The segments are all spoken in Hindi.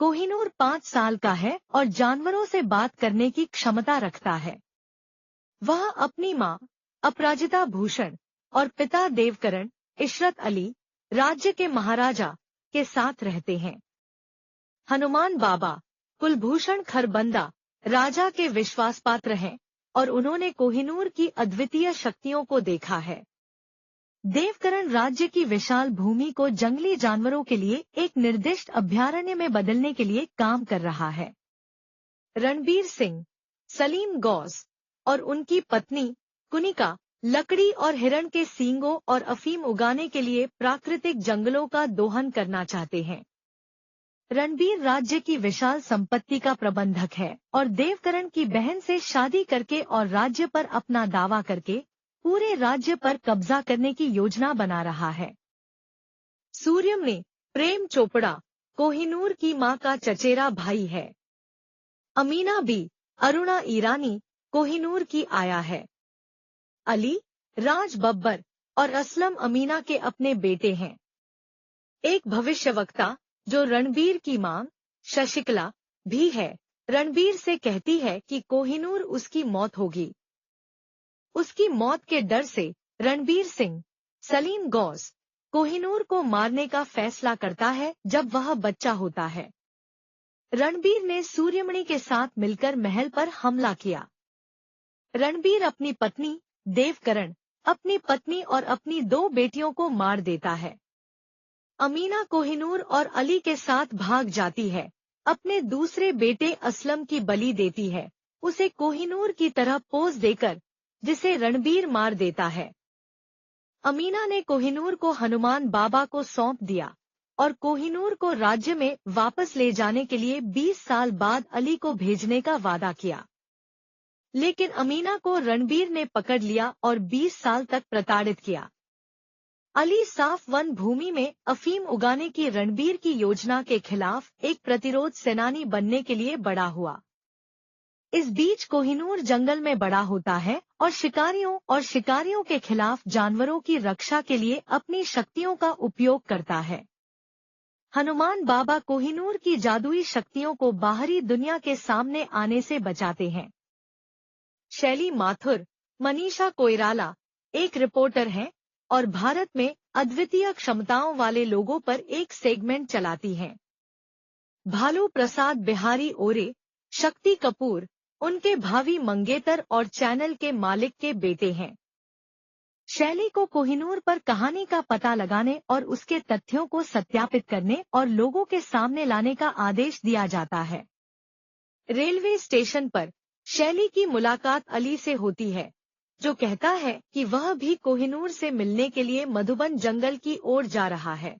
कोहिनूर 5 साल का है और जानवरों से बात करने की क्षमता रखता है। वह अपनी माँ अपराजिता भूषण और पिता देवकरण इशरत अली राज्य के महाराजा के साथ रहते हैं। हनुमान बाबा कुलभूषण खरबंदा राजा के विश्वासपात्र हैं और उन्होंने कोहिनूर की अद्वितीय शक्तियों को देखा है। देवकरण राज्य की विशाल भूमि को जंगली जानवरों के लिए एक निर्दिष्ट अभयारण्य में बदलने के लिए काम कर रहा है। रणबीर सिंह सलीम गौस और उनकी पत्नी कुनिका लकड़ी और हिरण के सींगों और अफीम उगाने के लिए प्राकृतिक जंगलों का दोहन करना चाहते हैं। रणबीर राज्य की विशाल संपत्ति का प्रबंधक है और देवकरण की बहन से शादी करके और राज्य पर अपना दावा करके पूरे राज्य पर कब्जा करने की योजना बना रहा है। सूर्यमणि प्रेम चोपड़ा कोहिनूर की मां का चचेरा भाई है। अमीना बी अरुणा ईरानी कोहिनूर की आया है। अली राज बब्बर और असलम अमीना के अपने बेटे हैं। एक भविष्यवक्ता जो रणबीर की मां शशिकला भी है, रणबीर से कहती है कि कोहिनूर उसकी मौत होगी। उसकी मौत के डर से रणबीर सिंह सलीम गौस कोहिनूर को मारने का फैसला करता है जब वह बच्चा होता है। रणबीर ने सूर्यमणि के साथ मिलकर महल पर हमला किया। रणबीर अपनी पत्नी देवकरण, अपनी पत्नी और अपनी 2 बेटियों को मार देता है। अमीना कोहिनूर और अली के साथ भाग जाती है, अपने दूसरे बेटे असलम की बलि देती है, उसे कोहिनूर की तरह पोज देकर, जिसे रणबीर मार देता है। अमीना ने कोहिनूर को हनुमान बाबा को सौंप दिया और कोहिनूर को राज्य में वापस ले जाने के लिए 20 साल बाद अली को भेजने का वादा किया। लेकिन अमीना को रणबीर ने पकड़ लिया और 20 साल तक प्रताड़ित किया। अली साफ वन भूमि में अफीम उगाने की रणबीर की योजना के खिलाफ एक प्रतिरोध सेनानी बनने के लिए बड़ा हुआ। इस बीच कोहिनूर जंगल में बड़ा होता है और शिकारियों के खिलाफ जानवरों की रक्षा के लिए अपनी शक्तियों का उपयोग करता है। हनुमान बाबा कोहिनूर की जादुई शक्तियों को बाहरी दुनिया के सामने आने से बचाते हैं। शैली माथुर मनीषा कोइराला एक रिपोर्टर हैं और भारत में अद्वितीय क्षमताओं वाले लोगों पर एक सेगमेंट चलाती हैं। भालू प्रसाद बिहारी ओरे शक्ति कपूर उनके भावी मंगेतर और चैनल के मालिक के बेटे हैं। शैली को कोहिनूर पर कहानी का पता लगाने और उसके तथ्यों को सत्यापित करने और लोगों के सामने लाने का आदेश दिया जाता है। रेलवे स्टेशन पर शैली की मुलाकात अली से होती है, जो कहता है कि वह भी कोहिनूर से मिलने के लिए मधुबन जंगल की ओर जा रहा है।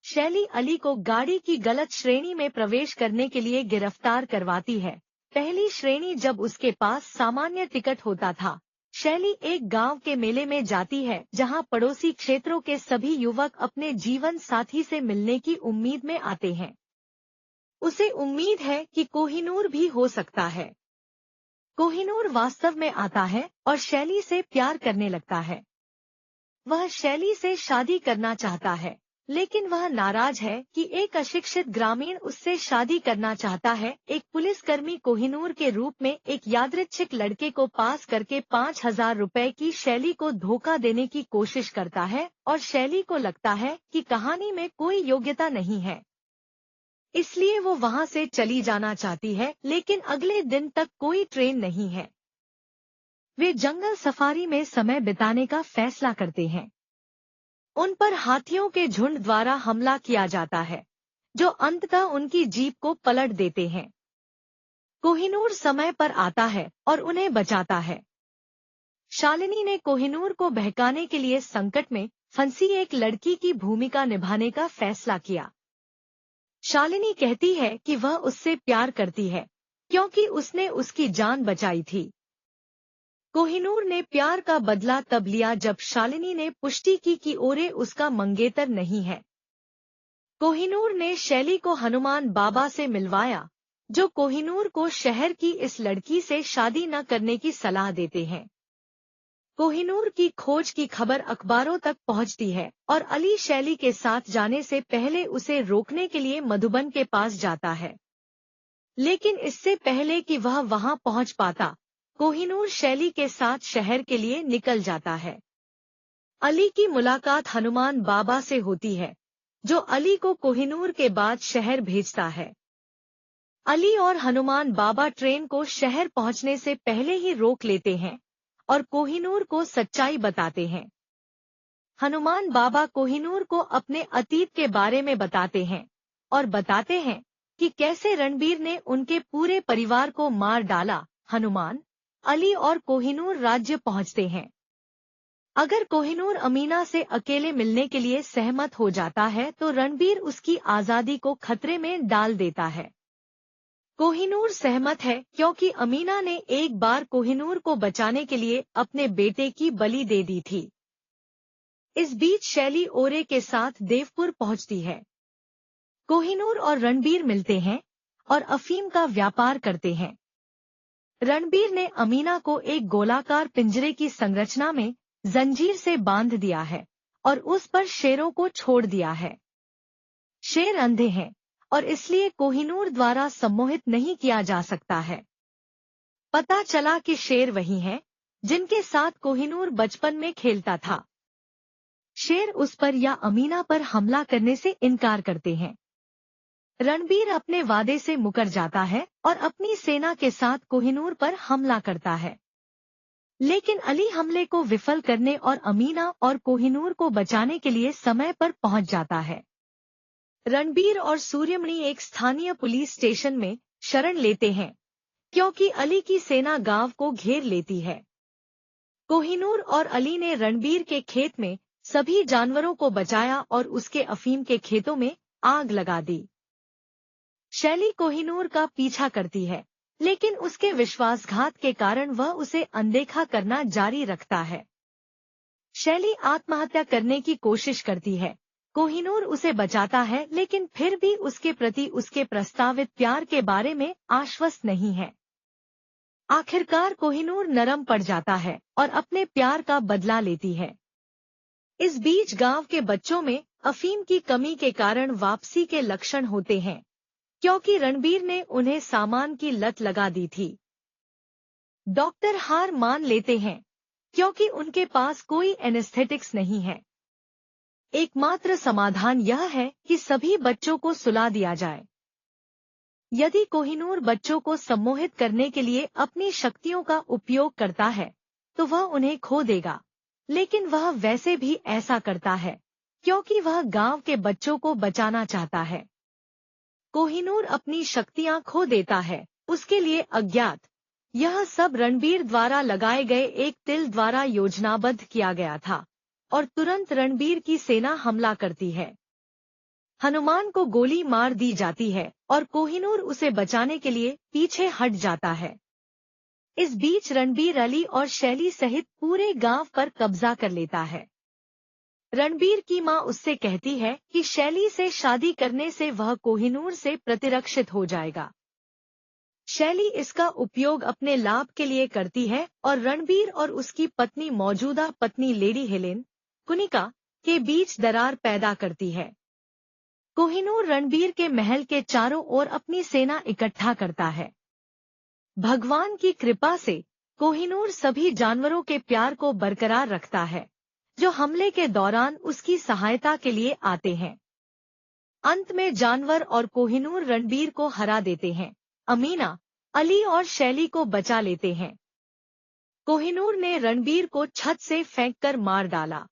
शैली अली को गाड़ी की गलत श्रेणी में प्रवेश करने के लिए गिरफ्तार करवाती है। पहली श्रेणी जब उसके पास सामान्य टिकट होता था। शैली एक गांव के मेले में जाती है जहां पड़ोसी क्षेत्रों के सभी युवक अपने जीवन साथी से मिलने की उम्मीद में आते हैं। उसे उम्मीद है कि कोहिनूर भी हो सकता है। कोहिनूर वास्तव में आता है और शैली से प्यार करने लगता है। वह शैली से शादी करना चाहता है, लेकिन वह नाराज है कि एक अशिक्षित ग्रामीण उससे शादी करना चाहता है। एक पुलिसकर्मी कोहिनूर के रूप में एक यादृच्छिक लड़के को पास करके 5,000 रुपए की शैली को धोखा देने की कोशिश करता है और शैली को लगता है कि कहानी में कोई योग्यता नहीं है, इसलिए वो वहां से चली जाना चाहती है। लेकिन अगले दिन तक कोई ट्रेन नहीं है। वे जंगल सफारी में समय बिताने का फैसला करते हैं। उन पर हाथियों के झुंड द्वारा हमला किया जाता है, जो अंततः उनकी जीप को पलट देते हैं। कोहिनूर समय पर आता है और उन्हें बचाता है। शालिनी ने कोहिनूर को बहकाने के लिए संकट में फंसी एक लड़की की भूमिका निभाने का फैसला किया। शालिनी कहती है कि वह उससे प्यार करती है क्योंकि उसने उसकी जान बचाई थी। कोहिनूर ने प्यार का बदला तब लिया जब शालिनी ने पुष्टि की कि ओरे उसका मंगेतर नहीं है। कोहिनूर ने शैली को हनुमान बाबा से मिलवाया, जो कोहिनूर को शहर की इस लड़की से शादी न करने की सलाह देते हैं। कोहिनूर की खोज की खबर अखबारों तक पहुंचती है और अली शैली के साथ जाने से पहले उसे रोकने के लिए मधुबन के पास जाता है। लेकिन इससे पहले कि वह वहां पहुंच पाता, कोहिनूर शैली के साथ शहर के लिए निकल जाता है। अली की मुलाकात हनुमान बाबा से होती है, जो अली को कोहिनूर के बाद शहर भेजता है। अली और हनुमान बाबा ट्रेन को शहर पहुंचने से पहले ही रोक लेते हैं और कोहिनूर को सच्चाई बताते हैं। हनुमान बाबा कोहिनूर को अपने अतीत के बारे में बताते हैं और बताते हैं कि कैसे रणबीर ने उनके पूरे परिवार को मार डाला। हनुमान, अली और कोहिनूर राज्य पहुंचते हैं। अगर कोहिनूर अमीना से अकेले मिलने के लिए सहमत हो जाता है तो रणबीर उसकी आजादी को खतरे में डाल देता है। कोहिनूर सहमत है क्योंकि अमीना ने एक बार कोहिनूर को बचाने के लिए अपने बेटे की बलि दे दी थी। इस बीच शैली ओरे के साथ देवपुर पहुंचती है। कोहिनूर और रणबीर मिलते हैं और अफीम का व्यापार करते हैं। रणबीर ने अमीना को एक गोलाकार पिंजरे की संरचना में जंजीर से बांध दिया है और उस पर शेरों को छोड़ दिया है। शेर अंधे हैं और इसलिए कोहिनूर द्वारा सम्मोहित नहीं किया जा सकता है। पता चला कि शेर वही हैं जिनके साथ कोहिनूर बचपन में खेलता था। शेर उस पर या अमीना पर हमला करने से इनकार करते हैं। रणबीर अपने वादे से मुकर जाता है और अपनी सेना के साथ कोहिनूर पर हमला करता है। लेकिन अली हमले को विफल करने और अमीना और कोहिनूर को बचाने के लिए समय पर पहुंच जाता है। रणबीर और सूर्यमणि एक स्थानीय पुलिस स्टेशन में शरण लेते हैं क्योंकि अली की सेना गांव को घेर लेती है। कोहिनूर और अली ने रणबीर के खेत में सभी जानवरों को बचाया और उसके अफीम के खेतों में आग लगा दी। शैली कोहिनूर का पीछा करती है, लेकिन उसके विश्वासघात के कारण वह उसे अनदेखा करना जारी रखता है। शैली आत्महत्या करने की कोशिश करती है। कोहिनूर उसे बचाता है, लेकिन फिर भी उसके प्रति उसके प्रस्तावित प्यार के बारे में आश्वस्त नहीं है। आखिरकार कोहिनूर नरम पड़ जाता है और अपने प्यार का बदला लेती है। इस बीच गांव के बच्चों में अफीम की कमी के कारण वापसी के लक्षण होते हैं, क्योंकि रणबीर ने उन्हें सामान की लत लगा दी थी। डॉक्टर हार मान लेते हैं क्योंकि उनके पास कोई एनेस्थेटिक्स नहीं है। एकमात्र समाधान यह है कि सभी बच्चों को सुला दिया जाए। यदि कोहिनूर बच्चों को सम्मोहित करने के लिए अपनी शक्तियों का उपयोग करता है तो वह उन्हें खो देगा, लेकिन वह वैसे भी ऐसा करता है क्योंकि वह गांव के बच्चों को बचाना चाहता है। कोहिनूर अपनी शक्तियां खो देता है, उसके लिए अज्ञात। यह सब रणबीर द्वारा लगाए गए एक तिल द्वारा योजनाबद्ध किया गया था और तुरंत रणबीर की सेना हमला करती है। हनुमान को गोली मार दी जाती है और कोहिनूर उसे बचाने के लिए पीछे हट जाता है। इस बीच रणबीर अली और शैली सहित पूरे गांव पर कब्जा कर लेता है। रणबीर की मां उससे कहती है कि शैली से शादी करने से वह कोहिनूर से प्रतिरक्षित हो जाएगा। शैली इसका उपयोग अपने लाभ के लिए करती है और रणबीर और उसकी पत्नी, मौजूदा पत्नी लेडी हेलेन कुनिका, के बीच दरार पैदा करती है। कोहिनूर रणबीर के महल के चारों ओर अपनी सेना इकट्ठा करता है। भगवान की कृपा से कोहिनूर सभी जानवरों के प्यार को बरकरार रखता है जो हमले के दौरान उसकी सहायता के लिए आते हैं। अंत में जानवर और कोहिनूर रणबीर को हरा देते हैं। अमीना, अली और शैली को बचा लेते हैं। कोहिनूर ने रणबीर को छत से फेंककर मार डाला।